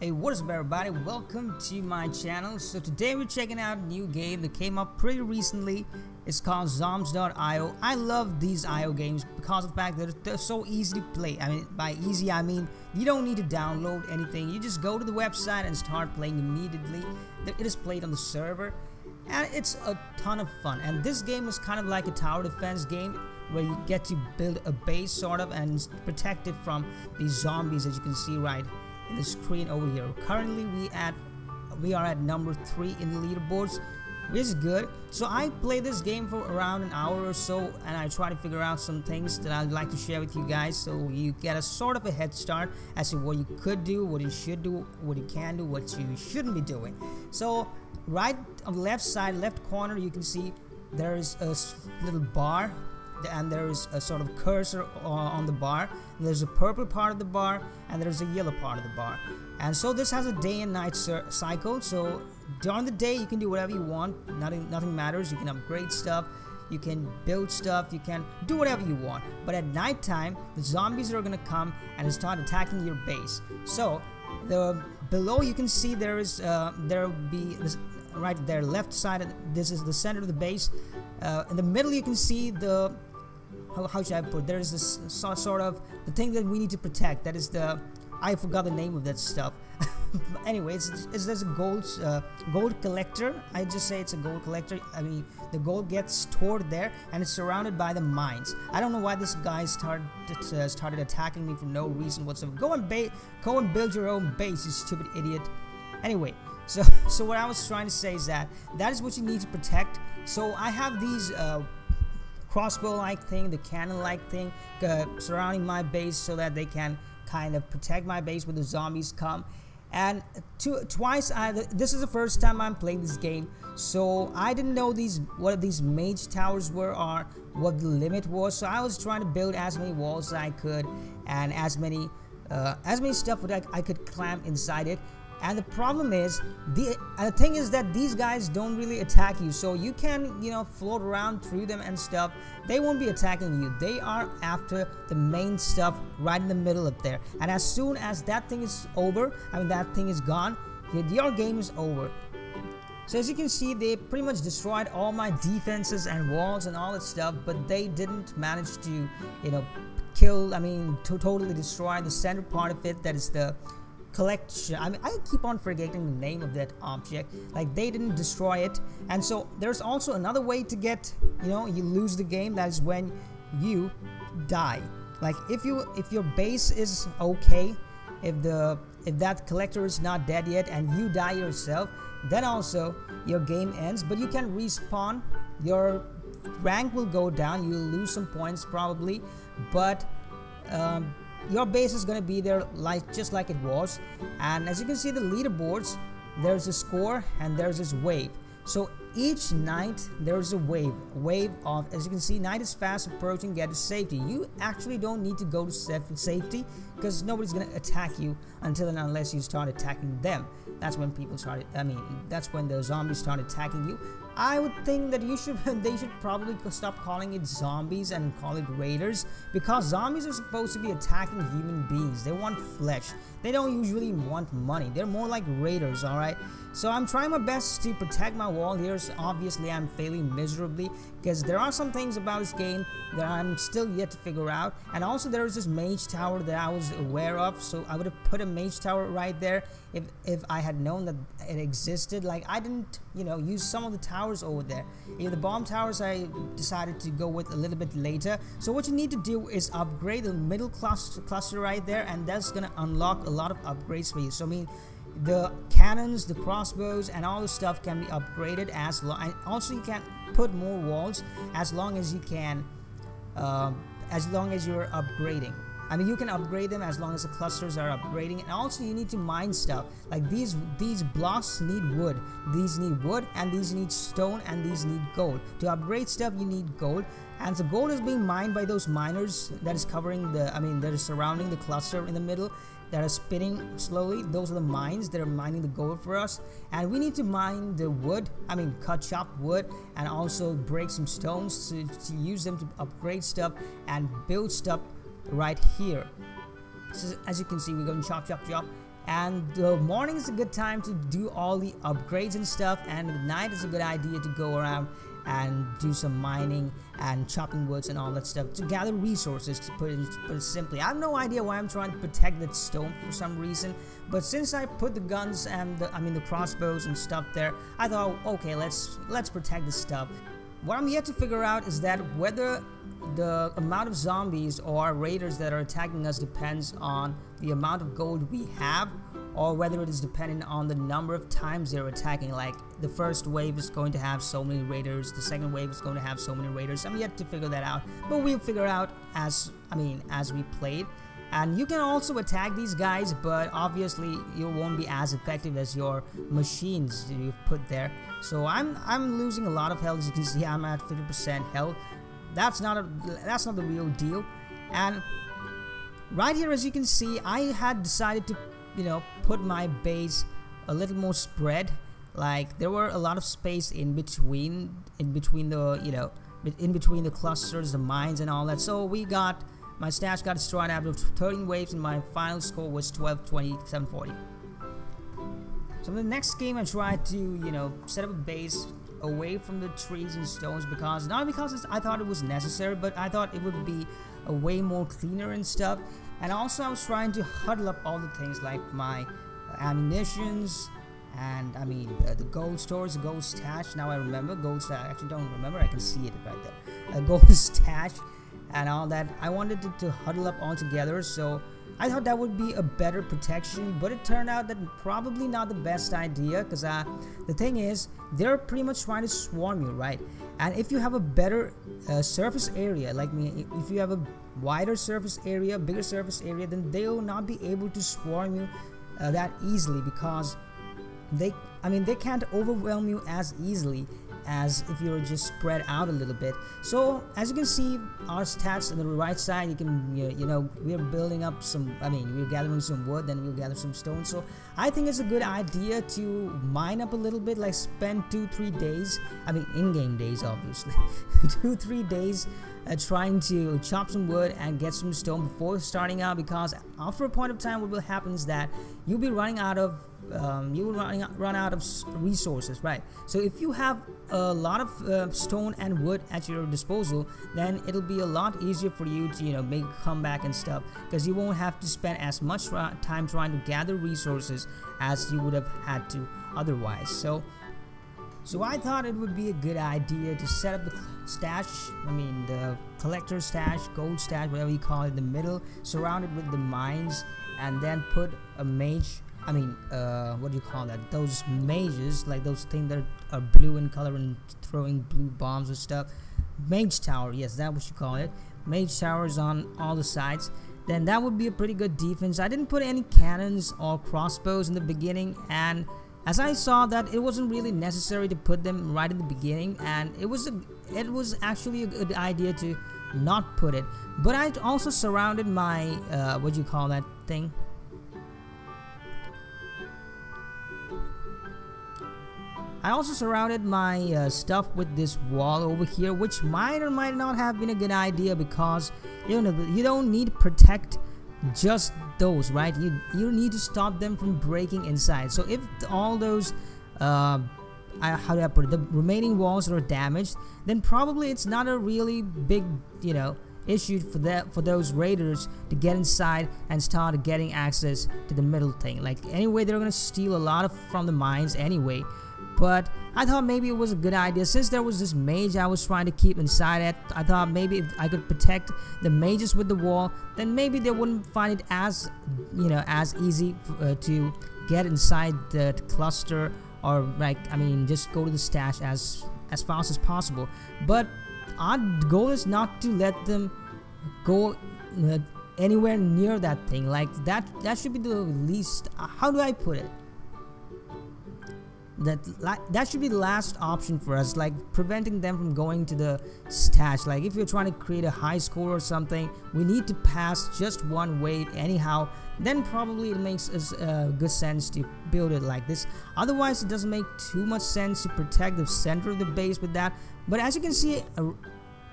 Hey, what is up everybody? Welcome to my channel. So today we're checking out a new game that came up pretty recently. It's called Zombs.io. I love these IO games because of the fact that they're so easy to play. I mean, by easy I mean you don't need to download anything. You just go to the website and start playing immediately. It is played on the server and it's a ton of fun. And this game is kind of like a tower defense game where you get to build a base sort of and protect it from these zombies, as you can see right in the screen over here. Currently we are at number 3 in the leaderboards, which is good. So I play this game for around an hour or so, and I try to figure out some things that I'd like to share with you guys, so you get a sort of a head start as to what you could do, what you should do, what you can do, what you shouldn't be doing. So right on the left side, left corner, you can see there is a little bar, and there is a sort of cursor on the bar. There's a purple part of the bar and there's a yellow part of the bar, and so this has a day and night cycle. So during the day you can do whatever you want, nothing matters. You can upgrade stuff, you can build stuff, you can do whatever you want. But at night time the zombies are gonna come and start attacking your base. So below you can see there will be this right there, left side, this is the center of the base. In the middle you can see the how should I put, there's this sort of the thing that we need to protect. That is I forgot the name of that stuff. Anyway, there's a gold collector. I just say it's a gold collector. I mean, the gold gets stored there and it's surrounded by the mines. I don't know why this guy started attacking me for no reason whatsoever. Go and build your own base, you stupid idiot. Anyway, so what I was trying to say is that is what you need to protect. So I have these crossbow-like thing, the cannon-like thing surrounding my base so that they can kind of protect my base when the zombies come. And twice, this is the first time I'm playing this game, so I didn't know what these mage towers were or what the limit was. So I was trying to build as many walls as I could and as many stuff that I could climb inside it. And the problem is, the thing is that these guys don't really attack you, so you can, float around through them and stuff. They won't be attacking you. They are after the main stuff right in the middle up there. And as soon as that thing is over, that thing is gone, your game is over. So as you can see, they pretty much destroyed all my defenses and walls and all that stuff, but they didn't manage to, totally destroy the center part of it. That is the collection. I keep on forgetting the name of that object. Like, they didn't destroy it. And so there's also another way to get, you lose the game. That is when you die. Like, if your base is okay, if that collector is not dead yet and you die yourself, then also your game ends. But you can respawn. Your rank will go down. You'll lose some points probably, but your base is going to be there just like it was. And as you can see, the leaderboards, there's a score and there's this wave. So each night there's a wave of, as you can see, night is fast approaching, get to safety. You actually don't need to go to safety because nobody's going to attack you until and unless you start attacking them. That's when that's when the zombies start attacking you. I would think that they should probably stop calling it zombies and call it raiders, because zombies are supposed to be attacking human beings. They want flesh. They don't usually want money. They're more like raiders, alright? So I'm trying my best to protect my wall here. So obviously I'm failing miserably because there are some things about this game that I'm still yet to figure out. And also there is this mage tower that I was aware of, so I would have put a mage tower right there if I had known that it existed. Like, I didn't use some of the towers over there. The bomb towers I decided to go with a little bit later. So what you need to do is upgrade the middle cluster right there, and that's gonna unlock a lot of upgrades for you. So the cannons, the crossbows, and all the stuff can be upgraded and also you can put more walls as long as you can, as long as you're upgrading. You can upgrade them as long as the clusters are upgrading. And also you need to mine stuff. Like these blocks need wood. These need wood, and these need stone, and these need gold. To upgrade stuff you need gold. And the gold is being mined by those miners that is covering that is surrounding the cluster in the middle, that are spinning slowly. Those are the mines that are mining the gold for us. And we need to mine the wood, chop wood, and also break some stones to use them to upgrade stuff and build stuff right here. So as you can see, we're going chop, chop, chop, And the morning is a good time to do all the upgrades and stuff, and the night is a good idea to go around and do some mining and chopping woods and all that stuff to gather resources, to put it simply. I have no idea why I'm trying to protect that stone for some reason, but since I put the guns and the crossbows and stuff there, I thought, okay, let's protect this stuff. What I'm yet to figure out is that whether the amount of zombies or raiders that are attacking us depends on the amount of gold we have, or whether it is dependent on the number of times they're attacking. Like, the first wave is going to have so many raiders, the second wave is going to have so many raiders. I'm yet to figure that out, but we'll figure out as we played. And you can also attack these guys, but obviously you won't be as effective as your machines you've put there. So I'm losing a lot of health. As you can see, I'm at 50% health. That's not the real deal. And right here, as you can see, I had decided to, put my base a little more spread. Like, there were a lot of space in between the clusters, the mines and all that. So my stash got destroyed after 13 waves, and my final score was 122740. So in the next game, I tried to set up a base away from the trees and stones, not because I thought it was necessary, but I thought it would be a way more cleaner and stuff. And also I was trying to huddle up all the things like my ammunitions and the gold stores, the gold stash. Now I remember gold stash. I actually don't remember. I can see it right there. A gold stash and all that. I wanted to huddle up all together, so I thought that would be a better protection, but it turned out that probably not the best idea, because the thing is, they're pretty much trying to swarm you, right? And if you have a better surface area, like me, if you have a wider surface area, bigger surface area, then they will not be able to swarm you that easily, because they can't overwhelm you as easily as if you're just spread out a little bit. So as you can see, our stats on the right side, you can we're building up some, we're gathering some wood, then we'll gather some stone. So I think it's a good idea to mine up a little bit, like spend 2-3 days, in-game days obviously, 2-3 days trying to chop some wood and get some stone before starting out, because after a point of time what will happen is that you'll be running out of run out of resources, right? So if you have a lot of stone and wood at your disposal, then it'll be a lot easier for you to make a comeback and stuff, because you won't have to spend as much time trying to gather resources as you would have had to otherwise. So I thought it would be a good idea to set up the stash, the collector stash, gold stash, whatever you call it, in the middle, surrounded with the mines, and then put a mage, what do you call that? Those mages, like those things that are blue in color and throwing blue bombs and stuff. Mage tower, yes, that's what you call it. Mage towers on all the sides. Then that would be a pretty good defense. I didn't put any cannons or crossbows in the beginning, and as I saw that it wasn't really necessary to put them right in the beginning, and it was actually a good idea to not put it. But I also surrounded my what do you call that thing? I also surrounded my stuff with this wall over here, which might or might not have been a good idea, because you don't need to protect just those, right? You need to stop them from breaking inside. So if all those how do I put it, the remaining walls are damaged, then probably it's not a really big issue for those raiders to get inside and start getting access to the middle thing. Like, anyway, they're gonna steal a lot from the mines anyway. But I thought maybe it was a good idea, since there was this mage I was trying to keep inside it. I thought maybe if I could protect the mages with the wall, then maybe they wouldn't find it as as easy to get inside the cluster, or just go to the stash as fast as possible. But our goal is not to let them go anywhere near that thing. Like, that should be the least, how do I put it? That should be the last option for us, like preventing them from going to the stash. Like, if you're trying to create a high score or something, we need to pass just one wave anyhow, then probably it makes us good sense to build it like this. Otherwise, it doesn't make too much sense to protect the center of the base with that. But as you can see,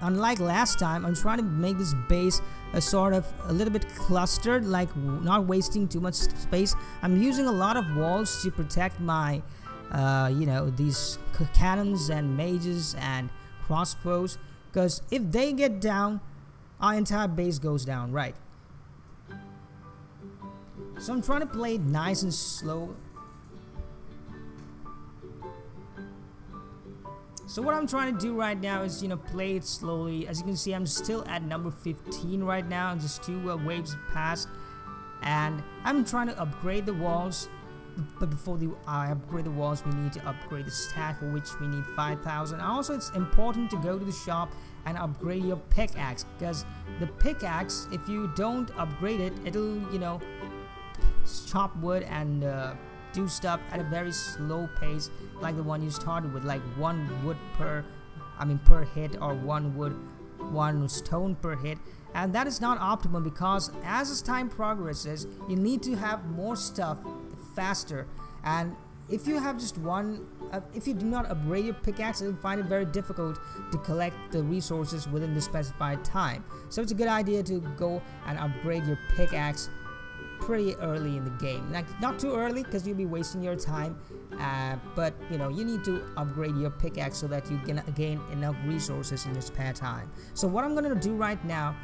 unlike last time, I'm trying to make this base a sort of a little bit clustered, like not wasting too much space. I'm using a lot of walls to protect my you know, these cannons and mages and crossbows, because if they get down, our entire base goes down, right? So I'm trying to play it nice and slow. So what I'm trying to do right now is, you know, play it slowly. As you can see, I'm still at number 15 right now. Just 2 waves have passed, and I'm trying to upgrade the walls. But before I upgrade the walls, we need to upgrade the stat, for which we need 5,000. Also, it's important to go to the shop and upgrade your pickaxe, because the pickaxe, if you don't upgrade it, it'll, you know, chop wood and do stuff at a very slow pace, like the one you started with, like 1 wood per hit, or 1 stone per hit. And that is not optimal, because as time progresses, you need to have more stuff faster. And if you have just one, if you do not upgrade your pickaxe, you'll find it very difficult to collect the resources within the specified time. So it's a good idea to go and upgrade your pickaxe pretty early in the game. Like, not too early, because you'll be wasting your time, but you know, you need to upgrade your pickaxe so that you can gain enough resources in your spare time. So what I'm gonna do right now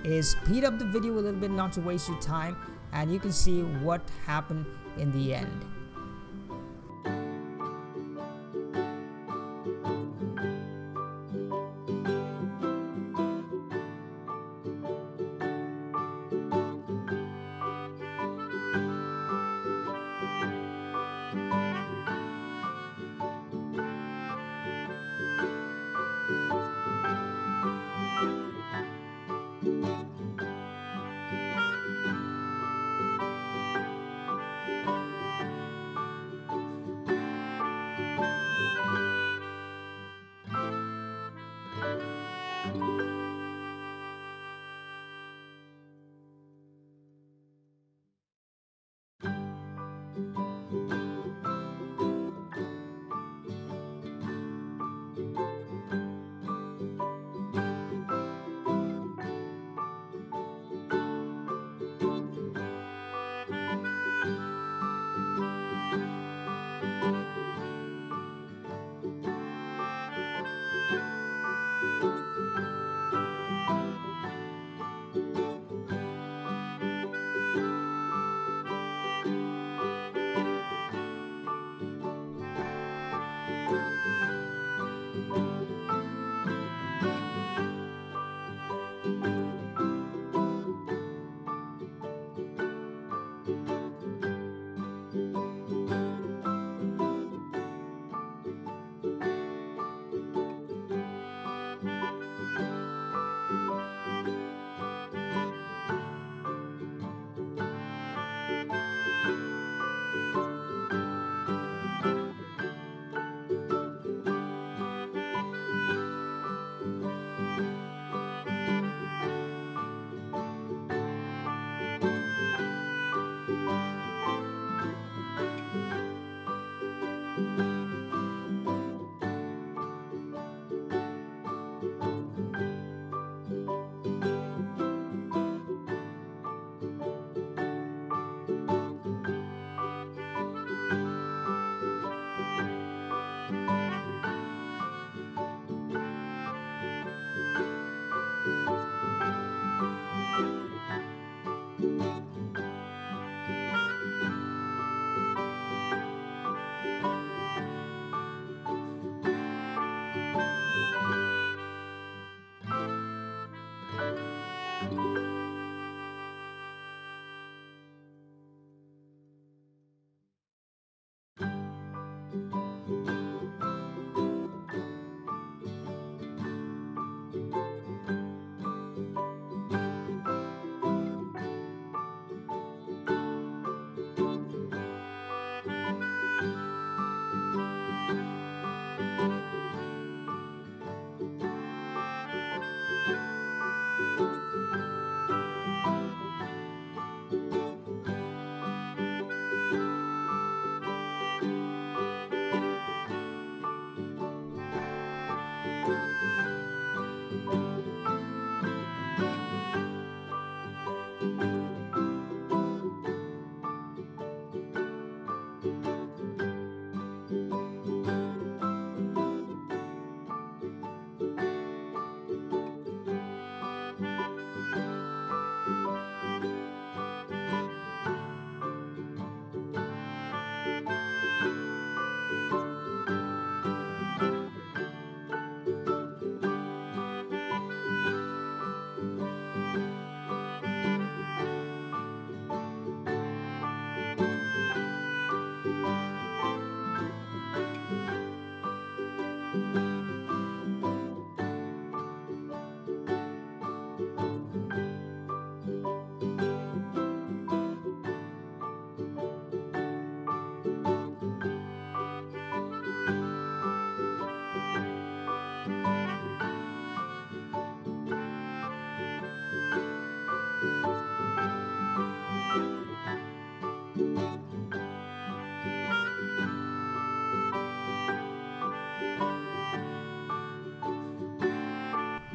is speed up the video a little bit, not to waste your time, and you can see what happened in the end.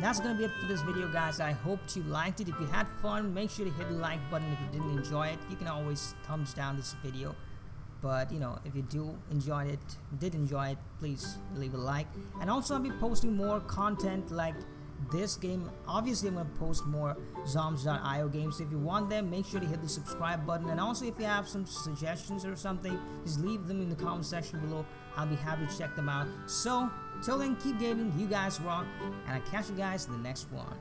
that's gonna be it for this video, guys. I hope you liked it. If you had fun, make sure to hit the like button. If you didn't enjoy it, you can always thumbs down this video. But you know, if you did enjoy it, please leave a like. And also, I'll be posting more content like this game. Obviously, I'm going to post more Zombs.io games. So if you want them, make sure to hit the subscribe button. And also, if you have some suggestions or something, just leave them in the comment section below. I'll be happy to check them out. So till then, keep gaming. You guys rock, and I'll catch you guys in the next one.